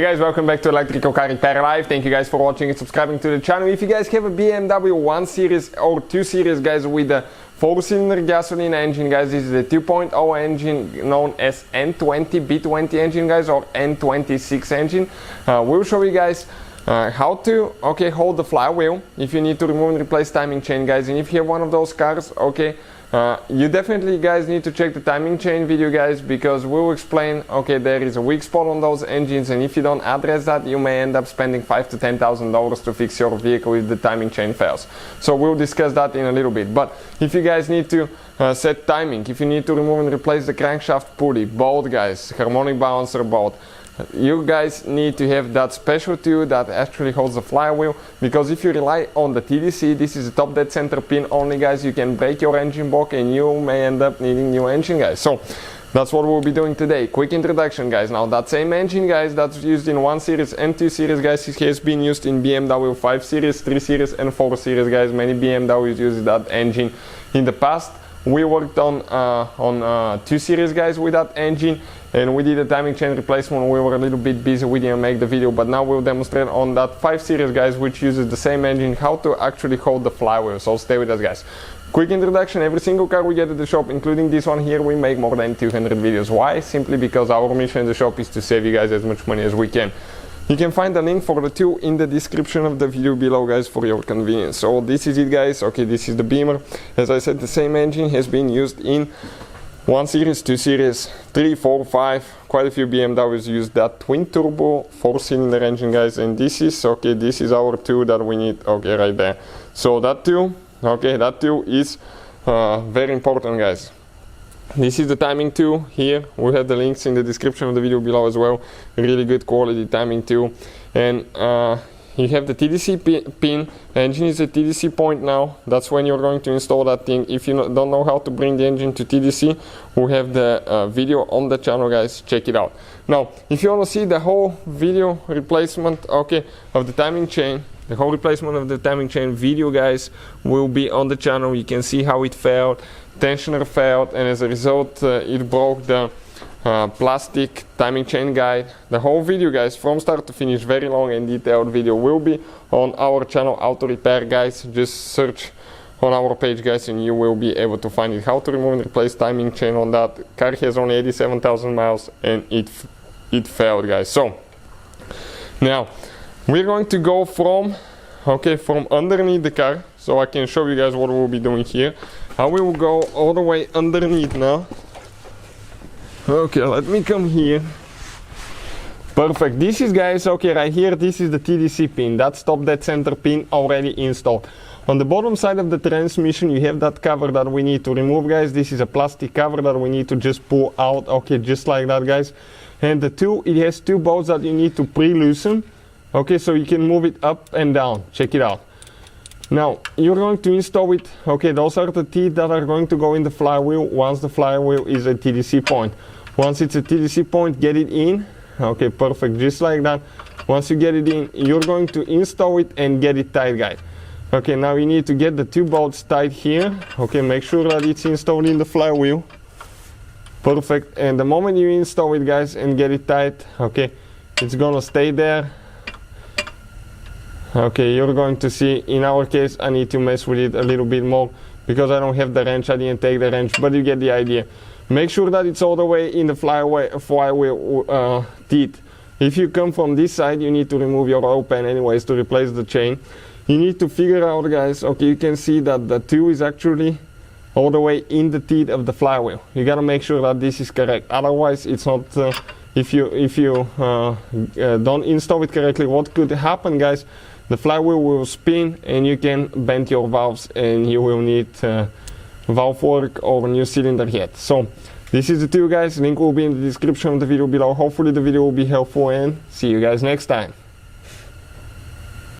guys, welcome back to Electrical Car Repair Live. Thank you guys for watching and subscribing to the channel. If you guys have a BMW 1 Series or 2 Series guys with a 4-cylinder gasoline engine guys, this is a 2.0 engine known as N20 B20 engine guys, or N26 engine. We'll show you guys how to hold the flywheel if you need to remove and replace timing chain guys. And if you have one of those cars, you definitely guys need to check the timing chain video guys, because we'll explain there is a weak spot on those engines, and if you don't address that, you may end up spending $5,000 to $10,000 to fix your vehicle if the timing chain fails. So we'll discuss that in a little bit. But if you guys need to set timing, if you need to remove and replace the crankshaft pulley, bolt guys, harmonic balancer bolt, you guys need to have that special tool that actually holds the flywheel, because if you rely on the TDC, this is a top dead center pin only guys, you can break your engine block and you may end up needing new engine guys. So that's what we'll be doing today. Quick introduction guys. Now that same engine guys that's used in 1 Series and 2 Series guys, it has been used in BMW 5 Series, 3 Series and 4 Series guys. Many BMWs use that engine in the past. We worked on 2 Series guys with that engine, and we did a timing chain replacement. We were a little bit busy, we didn't make the video, but now we'll demonstrate on that 5 Series guys, which uses the same engine, how to actually hold the flywheel. So stay with us guys. Quick introduction: every single car we get at the shop, including this one here, we make more than 200 videos. Why? Simply because our mission in the shop is to save you guys as much money as we can. You can find the link for the tool in the description of the video below guys, for your convenience. So this is it guys. This is the Beamer. As I said, the same engine has been used in 1 Series, 2 Series, 3, 4, 5. Quite a few BMWs use that twin turbo 4-cylinder engine guys, and this is this is our tool that we need right there. So that tool is very important guys. This is the timing tool here. We have the links in the description of the video below as well. Really good quality timing tool. And you have the TDC pin. The engine is a TDC point now. That's when you're going to install that thing. If you don't know how to bring the engine to TDC, we have the video on the channel guys. Check it out. Now if you want to see the whole video replacement of the timing chain, the whole replacement of the timing chain video guys will be on the channel. You can see how it failed. Tensioner failed, and as a result it broke the plastic timing chain guide. The whole video guys, from start to finish, very long and detailed video, will be on our channel, Auto Repair guys. Just search on our page guys and you will be able to find it, how to remove and replace timing chain on that. Car has only 87,000 miles and it failed guys. So now we're going to go from underneath the car, so I can show you guys what we'll be doing here. I will go all the way underneath now. Let me come here. Perfect. This is guys, right here, this is the TDC pin. That's top dead center pin already installed. On the bottom side of the transmission you have that cover that we need to remove guys. This is a plastic cover that we need to just pull out, just like that guys. And the tool, it has 2 bolts that you need to pre-loosen. So you can move it up and down. Check it out. Now you're going to install it. Those are the teeth that are going to go in the flywheel once the flywheel is a TDC point. Once it's a TDC point, get it in. Perfect, just like that. Once you get it in, you're going to install it and get it tight guys. Now you need to get the 2 bolts tight here. Make sure that it's installed in the flywheel. Perfect. And the moment you install it guys and get it tight, it's gonna stay there. You're going to see, in our case, I need to mess with it a little bit more because I don't have the wrench. I didn't take the wrench, but you get the idea. Make sure that it's all the way in the flywheel teeth. If you come from this side, you need to remove your oil pan anyways to replace the chain. You need to figure out guys, you can see that the tool is actually all the way in the teeth of the flywheel. You gotta make sure that this is correct, otherwise it's not, if you don't install it correctly, what could happen guys, the flywheel will spin and you can bend your valves and you will need valve work or a new cylinder head. So this is the tool guys. Link will be in the description of the video below. Hopefully the video will be helpful, and see you guys next time.